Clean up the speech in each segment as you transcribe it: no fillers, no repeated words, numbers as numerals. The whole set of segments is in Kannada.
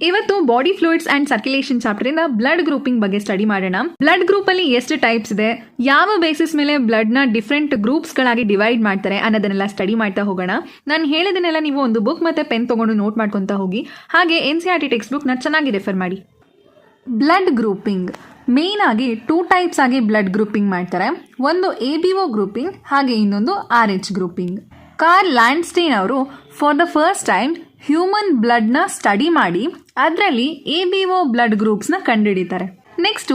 ಇವತ್ತು body fluids and circulation chapter ಇಂದ ಬ್ಲಡ್ ಗ್ರೂಪಿಂಗ್ ಬಗ್ಗೆ ಸ್ಟಡಿ ಮಾಡೋಣ. ಬ್ಲಡ್ ಗ್ರೂಪ್ ಅಲ್ಲಿ ಎಷ್ಟು ಟೈಪ್ಸ್ ಇದೆ, ಯಾವ ಬೇಸಿಸ್ ಮೇಲೆ ಬ್ಲಡ್ ನ ಡಿಫ್ರೆಂಟ್ ಗ್ರೂಪ್ಸ್ ಗಳಾಗಿ ಡಿವೈಡ್ ಮಾಡ್ತಾರೆ ಅನ್ನೋದನ್ನೆಲ್ಲ ಸ್ಟಡಿ ಮಾಡ್ತಾ ಹೋಗೋಣ. ನಾನು ಹೇಳಿದನ್ನೆಲ್ಲ ನೀವು ಒಂದು ಬುಕ್ ಮತ್ತೆ ಪೆನ್ ತಗೊಂಡು ನೋಟ್ ಮಾಡ್ಕೊಂತ ಹೋಗಿ. ಹಾಗೆ NCERT ಟೆಕ್ಸ್ಟ್ ಬುಕ್ ನ ಚೆನ್ನಾಗಿ ರೆಫರ್ ಮಾಡಿ. ಬ್ಲಡ್ ಗ್ರೂಪಿಂಗ್ ಮೇನ್ ಆಗಿ 2 ಟೈಪ್ಸ್ ಆಗಿ ಬ್ಲಡ್ ಗ್ರೂಪಿಂಗ್ ಮಾಡ್ತಾರೆ. ಒಂದು ABO ಗ್ರೂಪಿಂಗ್ ಹಾಗೆ ಇನ್ನೊಂದು RH ಗ್ರೂಪಿಂಗ್. ಕಾರ್ಲ್ ಲ್ಯಾಂಡ್ಸ್ಟೈನ್ ಅವರು for the first time human blood ನ ಸ್ಟಡಿ ಮಾಡಿ ಅದರಲ್ಲಿ ABO ಬ್ಲಡ್ ಗ್ರೂಪ್ಸ್ ನ ಕಂಡುಹಿಡಿತಾರೆ. ನೆಕ್ಸ್ಟ್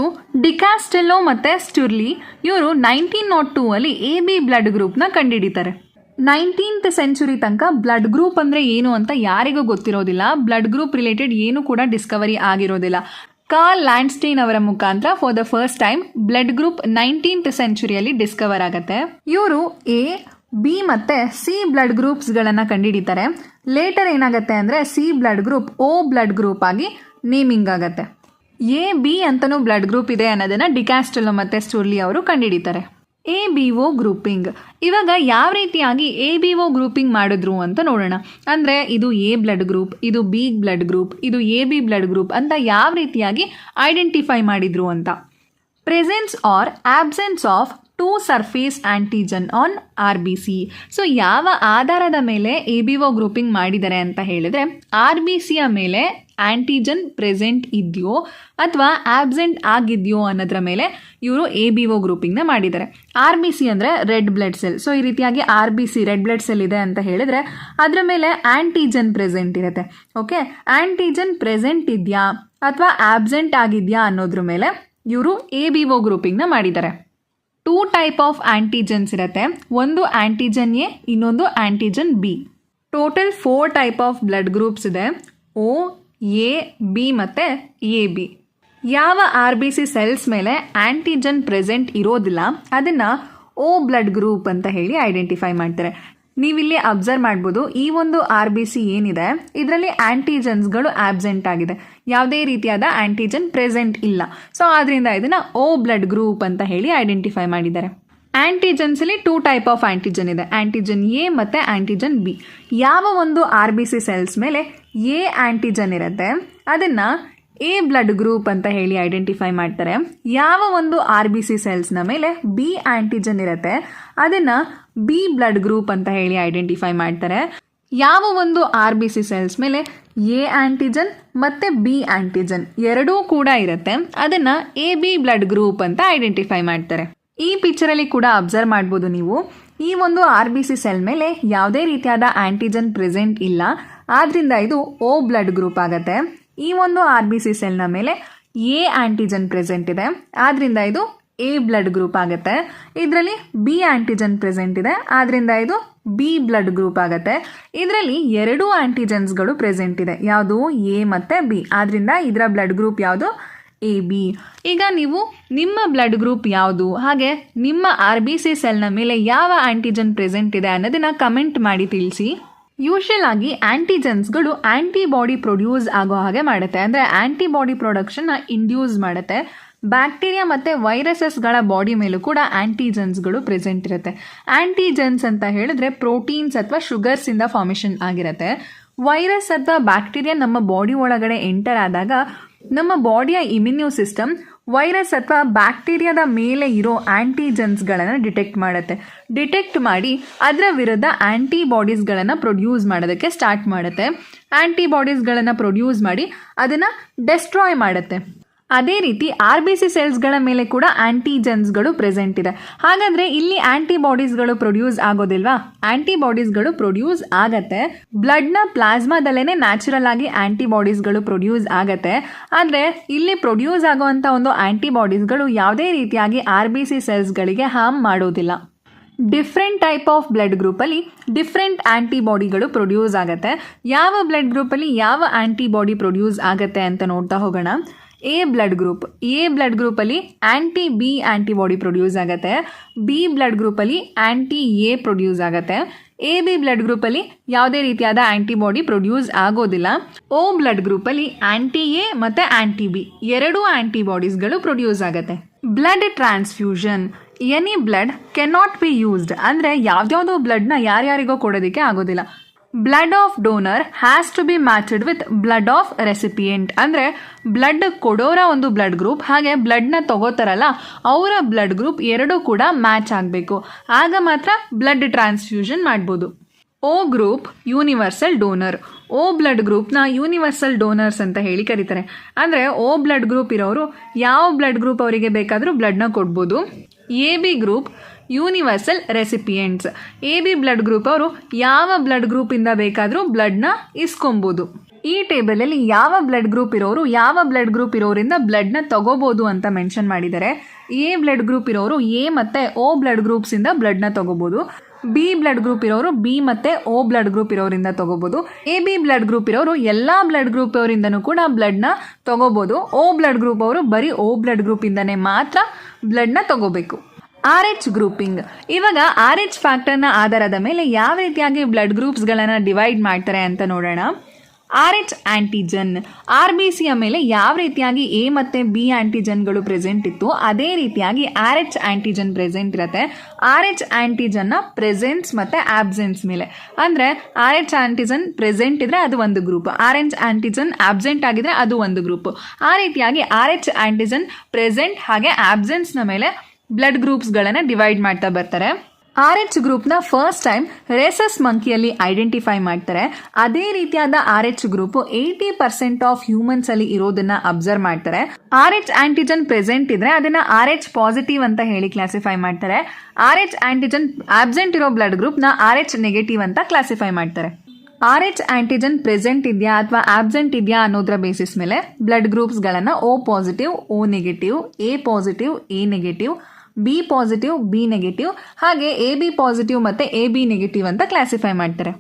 ಡಿಕಾಸ್ಟೆಲ್ಲೋ ಮತ್ತೆ ಸ್ಟುರ್ಲಿ ಇವರು 1902 ಅಲ್ಲಿ AB ಬ್ಲಡ್ ಗ್ರೂಪ್ ನ ಕಂಡುಹಿಡಿತಾರೆ. 19th ಸೆಂಚುರಿ ತನಕ ಬ್ಲಡ್ ಗ್ರೂಪ್ ಅಂದ್ರೆ ಏನು ಅಂತ ಯಾರಿಗೂ ಗೊತ್ತಿರೋದಿಲ್ಲ. ಬ್ಲಡ್ ಗ್ರೂಪ್ ರಿಲೇಟೆಡ್ ಏನು ಕೂಡ ಡಿಸ್ಕವರಿ ಆಗಿರೋದಿಲ್ಲ. ಕಾರ್ಲ್ ಲ್ಯಾಂಡ್ಸ್ಟೈನ್ ಅವರ ಮುಖಾಂತರ for the first time blood group 19th ಸೆಂಚುರಿಯಲ್ಲಿ ಡಿಸ್ಕವರ್ ಆಗುತ್ತೆ. ಇವರು B ಮತ್ತೆ C ಬ್ಲಡ್ ಗ್ರೂಪ್ಸ್ ಗಳನ್ನ ಕಂಡುಹಿಡಿತಾರೆ. ಲೇಟರ್ ಏನಾಗುತ್ತೆ ಅಂದ್ರೆ C blood group O blood group ಆಗಿ ನೇಮಿಂಗ್ ಆಗುತ್ತೆ. AB ಅಂತನೂ ಬ್ಲಡ್ ಗ್ರೂಪ್ ಇದೆ ಅನ್ನೋದನ್ನ ಡಿಕಾಸ್ಟೆಲ್ಲೋ ಮತ್ತೆ ಸ್ಟುರ್ಲಿ ಅವರು ಕಂಡುಹಿಡಿತಾರೆ. ABO ಗ್ರೂಪಿಂಗ್ ಇವಾಗ ಯಾವ ರೀತಿಯಾಗಿ ABO ಗ್ರೂಪಿಂಗ್ ಮಾಡಿದ್ರು ಅಂತ ನೋಡೋಣ. ಅಂದ್ರೆ ಇದು A ಬ್ಲಡ್ ಗ್ರೂಪ್, ಇದು B ಬ್ಲಡ್ ಗ್ರೂಪ್, ಇದು AB ಬ್ಲಡ್ ಗ್ರೂಪ್ ಅಂತ ಯಾವ ರೀತಿಯಾಗಿ ಐಡೆಂಟಿಫೈ ಮಾಡಿದ್ರು ಅಂತ. Presence or absence of 2 surface antigen on RBC. So ಯಾವ ಆಧಾರದ ಮೇಲೆ ABO ಗ್ರೂಪಿಂಗ್ ಮಾಡಿದ್ದಾರೆ ಅಂತ ಹೇಳಿದ್ರೆ RBCಯ ಮೇಲೆ ಆಂಟಿಜನ್ ಪ್ರೆಸೆಂಟ್ ಇದೆಯೋ ಅಥವಾ ಆಬ್ಸೆಂಟ್ ಆಗಿದೆಯೋ ಅನ್ನೋದ್ರ ಮೇಲೆ ಇವರು ABO ಗ್ರೂಪಿಂಗ್ನ ಮಾಡಿದ್ದಾರೆ. RBC ಅಂದರೆ ರೆಡ್ ಬ್ಲಡ್ ಸೆಲ್. ಸೊ ಈ ರೀತಿಯಾಗಿ RBC ರೆಡ್ ಬ್ಲಡ್ ಸೆಲ್ ಇದೆ ಅಂತ ಹೇಳಿದ್ರೆ ಅದರ ಮೇಲೆ ಆಂಟಿಜನ್ ಪ್ರೆಸೆಂಟ್ ಇರುತ್ತೆ. ಓಕೆ, ಆಂಟಿಜನ್ ಪ್ರೆಸೆಂಟ್ ಇದೆಯಾ ಅಥವಾ ಆಬ್ಸೆಂಟ್ ಆಗಿದೆಯಾ ಅನ್ನೋದ್ರ ಮೇಲೆ ಇವರು ABO ಗ್ರೂಪಿಂಗ್ನ ಮಾಡಿದ್ದಾರೆ. 2 ಟೈಪ್ ಆಫ್ ಆಂಟಿಜನ್ಸ್ ಇರುತ್ತೆ. ಒಂದು ಆಂಟಿಜನ್ A, ಇನ್ನೊಂದು antigen B. Total 4 type of blood groups ಇದೆ. O, A, B ಮತ್ತು AB. ಯಾವ RBC ಸೆಲ್ಸ್ ಮೇಲೆ ಆಂಟಿಜನ್ ಪ್ರೆಸೆಂಟ್ ಇರೋದಿಲ್ಲ ಅದನ್ನು O ಬ್ಲಡ್ ಗ್ರೂಪ್ ಅಂತ ಹೇಳಿ ಐಡೆಂಟಿಫೈ ಮಾಡ್ತಾರೆ. ನೀವಿಲ್ಲಿ ಅಬ್ಸರ್ವ್ ಮಾಡ್ಬೋದು, ಈ ಒಂದು RBC ಏನಿದೆ ಇದರಲ್ಲಿ ಆಂಟಿಜನ್ಸ್ಗಳು ಆಬ್ಸೆಂಟ್ ಆಗಿದೆ, ಯಾವುದೇ ರೀತಿಯಾದ ಆಂಟಿಜನ್ ಪ್ರೆಸೆಂಟ್ ಇಲ್ಲ. ಸೊ ಆದ್ರಿಂದ ಇದನ್ನ O ಬ್ಲಡ್ ಗ್ರೂಪ್ ಅಂತ ಹೇಳಿ ಐಡೆಂಟಿಫೈ ಮಾಡಿದ್ದಾರೆ. ಆಂಟಿಜನ್ಸ್ ಅಲ್ಲಿ 2 ಟೈಪ್ ಆಫ್ ಆಂಟಿಜನ್ ಇದೆ, ಆಂಟಿಜನ್ A ಮತ್ತೆ ಆಂಟಿಜನ್ B. ಯಾವ ಒಂದು RBC ಸೆಲ್ಸ್ ಮೇಲೆ A ಆಂಟಿಜನ್ ಇರುತ್ತೆ ಅದನ್ನ A ಬ್ಲಡ್ ಗ್ರೂಪ್ ಅಂತ ಹೇಳಿ ಐಡೆಂಟಿಫೈ ಮಾಡ್ತಾರೆ. ಯಾವ ಒಂದು RBC ಸೆಲ್ಸ್ನ ಮೇಲೆ B ಆಂಟಿಜನ್ ಇರುತ್ತೆ ಅದನ್ನ B ಬ್ಲಡ್ ಗ್ರೂಪ್ ಅಂತ ಹೇಳಿ ಐಡೆಂಟಿಫೈ ಮಾಡ್ತಾರೆ. ಯಾವ ಒಂದು RBC ಸೆಲ್ಸ್ ಮೇಲೆ A ಆಂಟಿಜನ್ ಮತ್ತೆ B ಆಂಟಿಜನ್ ಎರಡೂ ಕೂಡ ಇರುತ್ತೆ ಅದನ್ನ AB ಬ್ಲಡ್ ಗ್ರೂಪ್ ಅಂತ ಐಡೆಂಟಿಫೈ ಮಾಡ್ತಾರೆ. ಈ ಪಿಕ್ಚರಲ್ಲಿ ಕೂಡ ಅಬ್ಸರ್ವ್ ಮಾಡ್ಬೋದು ನೀವು, ಈ ಒಂದು RBC ಸೆಲ್ ಮೇಲೆ ಯಾವುದೇ ರೀತಿಯಾದ ಆಂಟಿಜನ್ ಪ್ರೆಸೆಂಟ್ ಇಲ್ಲ, ಆದ್ರಿಂದ ಇದು O ಬ್ಲಡ್ ಗ್ರೂಪ್ ಆಗುತ್ತೆ. ಈ ಒಂದು RBC ಸೆಲ್ನ ಮೇಲೆ A ಆಂಟಿಜನ್ ಪ್ರೆಸೆಂಟ್ ಇದೆ, ಆದ್ರಿಂದ ಇದು A ಬ್ಲಡ್ ಗ್ರೂಪ್ ಆಗುತ್ತೆ. ಇದರಲ್ಲಿ B ಆಂಟಿಜನ್ ಪ್ರೆಸೆಂಟ್ ಇದೆ, ಆದ್ರಿಂದ ಇದು B ಬ್ಲಡ್ ಗ್ರೂಪ್ ಆಗುತ್ತೆ. ಇದರಲ್ಲಿ 2 ಆಂಟಿಜನ್ಸ್ಗಳು ಪ್ರೆಸೆಂಟ್ ಇದೆ, ಯಾವುದು A ಮತ್ತೆ B, ಆದ್ರಿಂದ ಇದರ ಬ್ಲಡ್ ಗ್ರೂಪ್ ಯಾವುದು AB. ಈಗ ನೀವು ನಿಮ್ಮ ಬ್ಲಡ್ ಗ್ರೂಪ್ ಯಾವುದು ಹಾಗೆ ನಿಮ್ಮ RBC ಸೆಲ್ನ ಮೇಲೆ ಯಾವ ಆಂಟಿಜನ್ ಪ್ರೆಸೆಂಟ್ ಇದೆ ಅನ್ನೋದನ್ನ ಕಮೆಂಟ್ ಮಾಡಿ ತಿಳಿಸಿ. ಯೂಶಲ್ ಆಗಿ ಆಂಟಿಜನ್ಸ್ಗಳು ಆಂಟಿಬಾಡಿ ಪ್ರೊಡ್ಯೂಸ್ ಆಗೋ ಹಾಗೆ ಮಾಡುತ್ತೆ, ಅಂದರೆ ಆಂಟಿಬಾಡಿ ಪ್ರೊಡಕ್ಷನ್ನ ಇಂಡ್ಯೂಸ್ ಮಾಡುತ್ತೆ. ಬ್ಯಾಕ್ಟೀರಿಯಾ ಮತ್ತು ವೈರಸಸ್ಗಳ ಬಾಡಿ ಮೇಲೂ ಕೂಡ ಆಂಟಿಜನ್ಸ್ಗಳು ಪ್ರೆಸೆಂಟ್ ಇರುತ್ತೆ. ಆಂಟಿಜನ್ಸ್ ಅಂತ ಹೇಳಿದ್ರೆ ಪ್ರೋಟೀನ್ಸ್ ಅಥವಾ ಶುಗರ್ಸಿಂದ ಫಾರ್ಮೇಷನ್ ಆಗಿರುತ್ತೆ. ವೈರಸ್ ಅಥವಾ ಬ್ಯಾಕ್ಟೀರಿಯಾ ನಮ್ಮ ಬಾಡಿ ಒಳಗಡೆ ಎಂಟರ್ ಆದಾಗ ನಮ್ಮ ಬಾಡಿಯ ಇಮ್ಯುನ್ಯೂ ಸಿಸ್ಟಮ್ ವೈರಸ್ ಅಥವಾ ಬ್ಯಾಕ್ಟೀರಿಯಾದ ಮೇಲೆ ಇರೋ ಆಂಟಿಜನ್ಸ್ಗಳನ್ನು ಡಿಟೆಕ್ಟ್ ಮಾಡುತ್ತೆ. ಡಿಟೆಕ್ಟ್ ಮಾಡಿ ಅದರ ವಿರುದ್ಧ ಆಂಟಿಬಾಡೀಸ್ಗಳನ್ನು ಪ್ರೊಡ್ಯೂಸ್ ಮಾಡೋದಕ್ಕೆ ಸ್ಟಾರ್ಟ್ ಮಾಡುತ್ತೆ. ಆಂಟಿಬಾಡೀಸ್ಗಳನ್ನು ಪ್ರೊಡ್ಯೂಸ್ ಮಾಡಿ ಅದನ್ನು ಡೆಸ್ಟ್ರಾಯ್ ಮಾಡುತ್ತೆ. ಅದೇ ರೀತಿ RBC ಸೆಲ್ಸ್ಗಳ ಮೇಲೆ ಕೂಡ ಆಂಟಿಜನ್ಸ್ಗಳು ಪ್ರೆಸೆಂಟ್ ಇದೆ. ಹಾಗಾದ್ರೆ ಇಲ್ಲಿ ಆಂಟಿಬಾಡೀಸ್ಗಳು ಪ್ರೊಡ್ಯೂಸ್ ಆಗೋದಿಲ್ವಾ? ಆಂಟಿಬಾಡೀಸ್ಗಳು ಪ್ರೊಡ್ಯೂಸ್ ಆಗತ್ತೆ. ಬ್ಲಡ್ನ ಪ್ಲಾಸ್ಮಾದಲ್ಲೇ ನ್ಯಾಚುರಲ್ ಆಗಿ ಆಂಟಿಬಾಡೀಸ್ಗಳು ಪ್ರೊಡ್ಯೂಸ್ ಆಗತ್ತೆ. ಆದರೆ ಇಲ್ಲಿ ಪ್ರೊಡ್ಯೂಸ್ ಆಗುವಂಥ ಒಂದು ಆಂಟಿಬಾಡೀಸ್ಗಳು ಯಾವುದೇ ರೀತಿಯಾಗಿ RBC ಸೆಲ್ಸ್ಗಳಿಗೆ ಹಾರ್ಮ್ ಮಾಡೋದಿಲ್ಲ. ಡಿಫ್ರೆಂಟ್ ಟೈಪ್ ಆಫ್ ಬ್ಲಡ್ ಗ್ರೂಪಲ್ಲಿ ಡಿಫ್ರೆಂಟ್ ಆಂಟಿಬಾಡಿಗಳು ಪ್ರೊಡ್ಯೂಸ್ ಆಗುತ್ತೆ. ಯಾವ ಬ್ಲಡ್ ಗ್ರೂಪಲ್ಲಿ ಯಾವ ಆಂಟಿಬಾಡಿ ಪ್ರೊಡ್ಯೂಸ್ ಆಗುತ್ತೆ ಅಂತ ನೋಡ್ತಾ ಹೋಗೋಣ. A blood group, A blood ಗ್ರೂಪಲ್ಲಿ B ಆಂಟಿಬಾಡಿ ಪ್ರೊಡ್ಯೂಸ್ ಆಗುತ್ತೆ. B ಬ್ಲಡ್ ಗ್ರೂಪಲ್ಲಿ A ಪ್ರೊಡ್ಯೂಸ್ ಆಗುತ್ತೆ. AB ಬ್ಲಡ್ ಗ್ರೂಪಲ್ಲಿ ಯಾವುದೇ ರೀತಿಯಾದ ಆಂಟಿಬಾಡಿ ಪ್ರೊಡ್ಯೂಸ್ ಆಗೋದಿಲ್ಲ. O ಬ್ಲಡ್ ಗ್ರೂಪಲ್ಲಿ A ಮತ್ತು B ಎರಡೂ ಆಂಟಿಬಾಡೀಸ್ಗಳು ಪ್ರೊಡ್ಯೂಸ್ ಆಗುತ್ತೆ. Blood transfusion, any blood cannot be used, ಅಂದರೆ ಯಾವ್ದ್ಯಾವುದೋ ಬ್ಲಡ್ನ ಯಾರ್ಯಾರಿಗೋ ಕೊಡೋದಕ್ಕೆ ಆಗೋದಿಲ್ಲ. Blood of donor has to be matched with blood of recipient. ಅಂದರೆ ಬ್ಲಡ್ ಕೊಡೋರ ಒಂದು ಬ್ಲಡ್ ಗ್ರೂಪ್ ಹಾಗೆ ಬ್ಲಡ್ನ ತಗೋತಾರಲ್ಲ ಅವರ ಬ್ಲಡ್ ಗ್ರೂಪ್ ಎರಡೂ ಕೂಡ ಮ್ಯಾಚ್ ಆಗಬೇಕು. ಆಗ ಮಾತ್ರ ಬ್ಲಡ್ ಟ್ರಾನ್ಸ್ಫ್ಯೂಷನ್ ಮಾಡ್ಬೋದು. O group universal donor. O blood ಗ್ರೂಪ್ನ ಯೂನಿವರ್ಸಲ್ ಡೋನರ್ಸ್ ಅಂತ ಹೇಳಿ ಕರೀತಾರೆ. ಅಂದರೆ ಓ ಬ್ಲಡ್ ಗ್ರೂಪ್ ಇರೋರು ಯಾವ ಬ್ಲಡ್ ಗ್ರೂಪ್ ಅವರಿಗೆ ಬೇಕಾದರೂ ಬ್ಲಡ್ನ ಕೊಡ್ಬೋದು. A B group universal recipients. A B blood group ಅವರು ಯಾವ ಬ್ಲಡ್ ಗ್ರೂಪಿಂದ ಬೇಕಾದರೂ ಬ್ಲಡ್ನ ಇಸ್ಕೊಬೋದು. ಈ ಟೇಬಲಲ್ಲಿ ಯಾವ ಬ್ಲಡ್ ಗ್ರೂಪ್ ಇರೋರು ಯಾವ ಬ್ಲಡ್ ಗ್ರೂಪ್ ಇರೋರಿಂದ ಬ್ಲಡ್ನ ತಗೋಬೋದು ಅಂತ ಮೆನ್ಷನ್ ಮಾಡಿದ್ದಾರೆ. ಎ ಬ್ಲಡ್ ಗ್ರೂಪ್ ಇರೋರು ಎ ಮತ್ತು ಓ ಬ್ಲಡ್ ಗ್ರೂಪ್ಸಿಂದ ಬ್ಲಡ್ನ ತಗೋಬೋದು. ಬಿ ಬ್ಲಡ್ ಗ್ರೂಪ್ ಇರೋರು ಬಿ ಮತ್ತು ಓ ಬ್ಲಡ್ ಗ್ರೂಪ್ ಇರೋರಿಂದ ತಗೋಬೋದು. ಎ ಬಿ ಬ್ಲಡ್ ಗ್ರೂಪ್ ಇರೋರು ಎಲ್ಲ ಬ್ಲಡ್ ಗ್ರೂಪ್ ಅವರಿಂದನೂ ಕೂಡ ಬ್ಲಡ್ನ ತಗೋಬೋದು. ಓ ಬ್ಲಡ್ ಗ್ರೂಪ್ ಅವರು ಬರೀ ಓ ಬ್ಲಡ್ ಗ್ರೂಪಿಂದನೇ ಮಾತ್ರ ಬ್ಲಡ್ನ ತಗೋಬೇಕು. R H grouping. ಇವಾಗ ಆರ್ ಎಚ್ ಫ್ಯಾಕ್ಟರ್ನ ಆಧಾರದ ಮೇಲೆ ಯಾವ ರೀತಿಯಾಗಿ ಬ್ಲಡ್ ಗ್ರೂಪ್ಸ್ಗಳನ್ನು ಡಿವೈಡ್ ಮಾಡ್ತಾರೆ ಅಂತ ನೋಡೋಣ. R H antigen. R B ಸಿಯ ಮೇಲೆ ಯಾವ ರೀತಿಯಾಗಿ ಎ ಮತ್ತು ಬಿ ಆಂಟಿಜನ್ಗಳು ಪ್ರೆಸೆಂಟ್ ಇತ್ತು ಅದೇ ರೀತಿಯಾಗಿ ಆರ್ ಎಚ್ ಆಂಟಿಜನ್ ಪ್ರೆಸೆಂಟ್ ಇರುತ್ತೆ. ಆರ್ ಎಚ್ ಆಂಟಿಜನ್ನ ಪ್ರೆಸೆನ್ಸ್ ಮತ್ತು ಆಬ್ಸೆನ್ಸ್ ಮೇಲೆ. ಅಂದರೆ ಆರ್ ಎಚ್ ಆಂಟಿಜನ್ ಪ್ರೆಸೆಂಟ್ ಇದ್ರೆ ಅದು ಒಂದು group, R H antigen absent ಆಗಿದ್ರೆ ಅದು ಒಂದು ಗ್ರೂಪ್. ಆ ರೀತಿಯಾಗಿ ಆರ್ ಎಚ್ ಆಂಟಿಜನ್ ಪ್ರೆಸೆಂಟ್ ಹಾಗೆ ಆಬ್ಸೆನ್ಸ್ನ ಮೇಲೆ ಬ್ಲಡ್ ಗ್ರೂಪ್ಸ್ಗಳನ್ನು ಡಿವೈಡ್ ಮಾಡ್ತಾ ಬರ್ತಾರೆ. ಆರ್ ಎಚ್ ಗ್ರೂಪ್ನ ಫಸ್ಟ್ ಟೈಮ್ ರೇಸಸ್ ಮಂಕಿಯಲ್ಲಿ ಐಡೆಂಟಿಫೈ ಮಾಡ್ತಾರೆ. ಅದೇ ರೀತಿಯಾದ R H group 80% of humans ಅಲ್ಲಿ ಇರೋದನ್ನ ಅಬ್ಸರ್ವ್ ಮಾಡ್ತಾರೆ. ಆರ್ ಎಚ್ ಆಂಟಿಜನ್ ಪ್ರೆಸೆಂಟ್ ಇದ್ರೆ ಅದನ್ನ ಆರ್ ಎಚ್ ಪಾಸಿಟಿವ್ ಅಂತ ಹೇಳಿ ಕ್ಲಾಸಿಫೈ ಮಾಡ್ತಾರೆ. ಆರ್ ಎಚ್ ಆಂಟಿಜನ್ ಆಬ್ಸೆಂಟ್ ಇರೋ ಬ್ಲಡ್ ಗ್ರೂಪ್ನ ಆರ್ ಎಚ್ ನೆಗೆಟಿವ್ ಅಂತ ಕ್ಲಾಸಿಫೈ ಮಾಡ್ತಾರೆ. ಆರ್ ಎಚ್ ಆಂಟಿಜನ್ ಪ್ರೆಸೆಂಟ್ ಇದೆಯಾ ಅಥವಾ ಆಬ್ಸೆಂಟ್ ಇದೆಯಾ ಅನ್ನೋದ್ರ ಬೇಸಿಸ್ ಮೇಲೆ ಬ್ಲಡ್ ಗ್ರೂಪ್ಸ್ಗಳನ್ನು O positive, O negative, A positive, A negative, B positive, B negative ಹಾಗೆ ಎ ಬಿ ಪಾಸಿಟಿವ್ ಮತ್ತು ಎ ಬಿ ನೆಗೆಟಿವ್ ಅಂತ ಕ್ಲಾಸಿಫೈ ಮಾಡ್ತಾರೆ.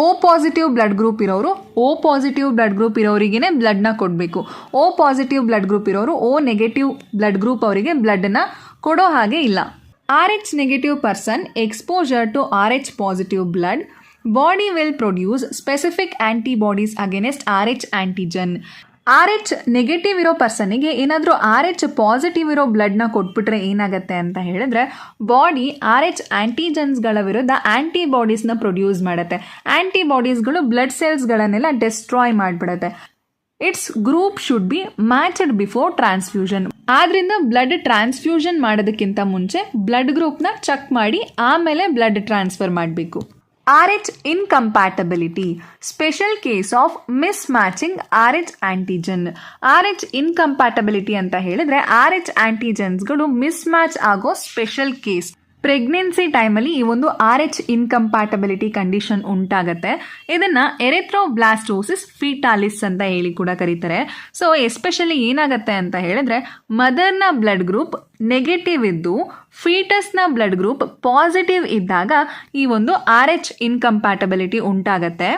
ಓ ಪಾಸಿಟಿವ್ ಬ್ಲಡ್ ಗ್ರೂಪ್ ಇರೋರು ಓ ಪಾಸಿಟಿವ್ ಬ್ಲಡ್ ಗ್ರೂಪ್ ಇರೋರಿಗೇ ಬ್ಲಡ್ನ ಕೊಡಬೇಕು. ಓ ಪಾಸಿಟಿವ್ ಬ್ಲಡ್ ಗ್ರೂಪ್ ಇರೋರು ಓ ನೆಗೆಟಿವ್ ಬ್ಲಡ್ ಗ್ರೂಪ್ ಅವರಿಗೆ ಬ್ಲಡ್ನ ಕೊಡೋ ಹಾಗೆ ಇಲ್ಲ. R H negative person exposure to R H positive blood body will produce specific antibodies against R H antigen. R H negative ಇರೋ ಪರ್ಸನಿಗೆ ಏನಾದರೂ ಆರ್ ಎಚ್ ಪಾಸಿಟಿವ್ ಇರೋ ಬ್ಲಡ್ನ ಕೊಟ್ಬಿಟ್ರೆ ಏನಾಗುತ್ತೆ ಅಂತ ಹೇಳಿದ್ರೆ ಬಾಡಿ ಆರ್ ಎಚ್ ಆಂಟಿಜನ್ಸ್ಗಳ ವಿರುದ್ಧ ಆಂಟಿಬಾಡೀಸ್ನ ಪ್ರೊಡ್ಯೂಸ್ ಮಾಡುತ್ತೆ. ಆಂಟಿಬಾಡೀಸ್ಗಳು ಬ್ಲಡ್ ಸೆಲ್ಸ್ಗಳನ್ನೆಲ್ಲ ಡೆಸ್ಟ್ರಾಯ್ ಮಾಡಿಬಿಡುತ್ತೆ. Its group should be matched before transfusion. ಆದ್ರಿಂದ ಬ್ಲಡ್ ಟ್ರಾನ್ಸ್ಫ್ಯೂಷನ್ ಮಾಡೋದಕ್ಕಿಂತ ಮುಂಚೆ ಬ್ಲಡ್ ಗ್ರೂಪ್ನ ಚೆಕ್ ಮಾಡಿ ಆಮೇಲೆ ಬ್ಲಡ್ ಟ್ರಾನ್ಸ್ಫರ್ ಮಾಡಬೇಕು. R H incompatibility. Special case of mismatching R H antigen. R H incompatibility ಅಂತ ಹೇಳಿದ್ರೆ ಆರ್ ಎಚ್ ಆಂಟಿಜನ್ಸ್ಗಳು ಮಿಸ್ ಮ್ಯಾಚ್ ಆಗೋ ಸ್ಪೆಷಲ್ ಕೇಸ್. ಪ್ರೆಗ್ನೆನ್ಸಿ ಟೈಮಲ್ಲಿ ಈ ಒಂದು ಆರ್ ಎಚ್ ಇನ್ಕಂಪ್ಯಾಟಬಿಲಿಟಿ ಕಂಡೀಷನ್ ಉಂಟಾಗತ್ತೆ. ಇದನ್ನು ಎರಿಥ್ರೋಬ್ಲಾಸ್ಟೋಸಿಸ್ ಫೀಟಾಲಿಸ್ ಅಂತ ಹೇಳಿ ಕೂಡ ಕರೀತಾರೆ. ಸೊ ಎಸ್ಪೆಷಲಿ ಏನಾಗುತ್ತೆ ಅಂತ ಹೇಳಿದ್ರೆ ಮದರ್ನ ಬ್ಲಡ್ ಗ್ರೂಪ್ ನೆಗೆಟಿವ್ ಇದ್ದು ಫೀಟಸ್ನ ಬ್ಲಡ್ ಗ್ರೂಪ್ ಪಾಸಿಟಿವ್ ಇದ್ದಾಗ ಈ ಒಂದು ಆರ್ ಎಚ್ ಇನ್ಕಂಪ್ಯಾಟಬಿಲಿಟಿ ಉಂಟಾಗತ್ತೆ.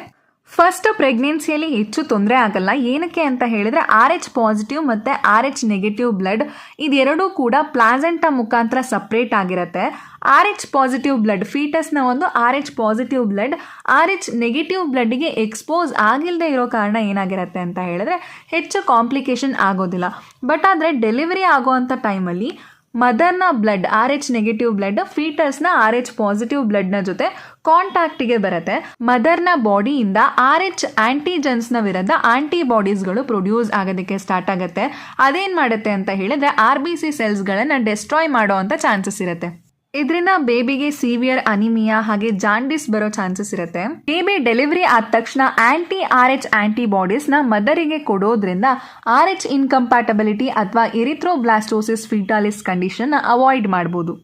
ಫಸ್ಟ್ ಪ್ರೆಗ್ನೆನ್ಸಿಯಲ್ಲಿ ಹೆಚ್ಚು ತೊಂದರೆ ಆಗಲ್ಲ. ಏನಕ್ಕೆ ಅಂತ ಹೇಳಿದ್ರೆ ಆರ್ ಎಚ್ ಪಾಸಿಟಿವ್ ಮತ್ತು ಆರ್ ಎಚ್ ನೆಗೆಟಿವ್ ಬ್ಲಡ್ ಇದೆರಡೂ ಕೂಡ ಪ್ಲಾಸೆಂಟಾ ಮುಖಾಂತರ ಸಪ್ರೇಟ್ ಆಗಿರುತ್ತೆ. ಆರ್ ಎಚ್ ಪಾಸಿಟಿವ್ ಬ್ಲಡ್ ಫೀಟಸ್ನ ಒಂದು R H positive blood R H negative ಬ್ಲಡ್ಗೆ ಎಕ್ಸ್ಪೋಸ್ ಆಗಿಲ್ಲದೆ ಇರೋ ಕಾರಣ ಏನಾಗಿರುತ್ತೆ ಅಂತ ಹೇಳಿದ್ರೆ ಹೆಚ್ಚು ಕಾಂಪ್ಲಿಕೇಶನ್ ಆಗೋದಿಲ್ಲ. ಬಟ್ ಆದರೆ ಡೆಲಿವರಿ ಆಗೋವಂಥ ಟೈಮಲ್ಲಿ ಮದರ್ನ blood R H negative blood ಫೀಟಸ್ನ ಆರ್ ಎಚ್ ಪಾಸಿಟಿವ್ ಬ್ಲಡ್ನ ಜೊತೆ ಕಾಂಟ್ಯಾಕ್ಟಿಗೆ ಬರುತ್ತೆ. ಮದರ್ನ ಬಾಡಿಯಿಂದ ಆರ್ ಎಚ್ ಆಂಟಿಜನ್ಸ್ನ ವಿರುದ್ಧ ಆಂಟಿಬಾಡೀಸ್ಗಳು ಪ್ರೊಡ್ಯೂಸ್ ಆಗೋದಕ್ಕೆ ಸ್ಟಾರ್ಟ್ ಆಗುತ್ತೆ. ಅದೇನು ಮಾಡುತ್ತೆ ಅಂತ ಹೇಳಿದ್ರೆ ಆರ್ ಬಿ ಸಿ ಸೆಲ್ಸ್ಗಳನ್ನು ಡೆಸ್ಟ್ರಾಯ್ ಮಾಡೋ ಅಂಥ ಚಾನ್ಸಸ್ ಇರುತ್ತೆ. ಇದರಿಂದ ಬೇಬಿಗೆ ಸಿವಿಯರ್ ಅನಿಮಿಯಾ ಹಾಗೆ ಜಾಂಡಿಸ್ ಬರೋ ಚಾನ್ಸಸ್ ಇರುತ್ತೆ. ಬೇಬಿ ಡೆಲಿವರಿ ಆದ ತಕ್ಷಣ ಆಂಟಿ ಆರ್ ಎಚ್ ಆಂಟಿಬಾಡೀಸ್ನ ಮದರಿಗೆ ಕೊಡೋದ್ರಿಂದ ಆರ್ ಎಚ್ ಇನ್ಕಂಪ್ಯಾಟಬಿಲಿಟಿ ಅಥವಾ ಎರಿಥ್ರೋಬ್ಲಾಸ್ಟೋಸಿಸ್ ಫೀಟಾಲಿಸ್ ಕಂಡೀಷನ್ ಅವಾಯ್ಡ್ ಮಾಡ್ಬೋದು.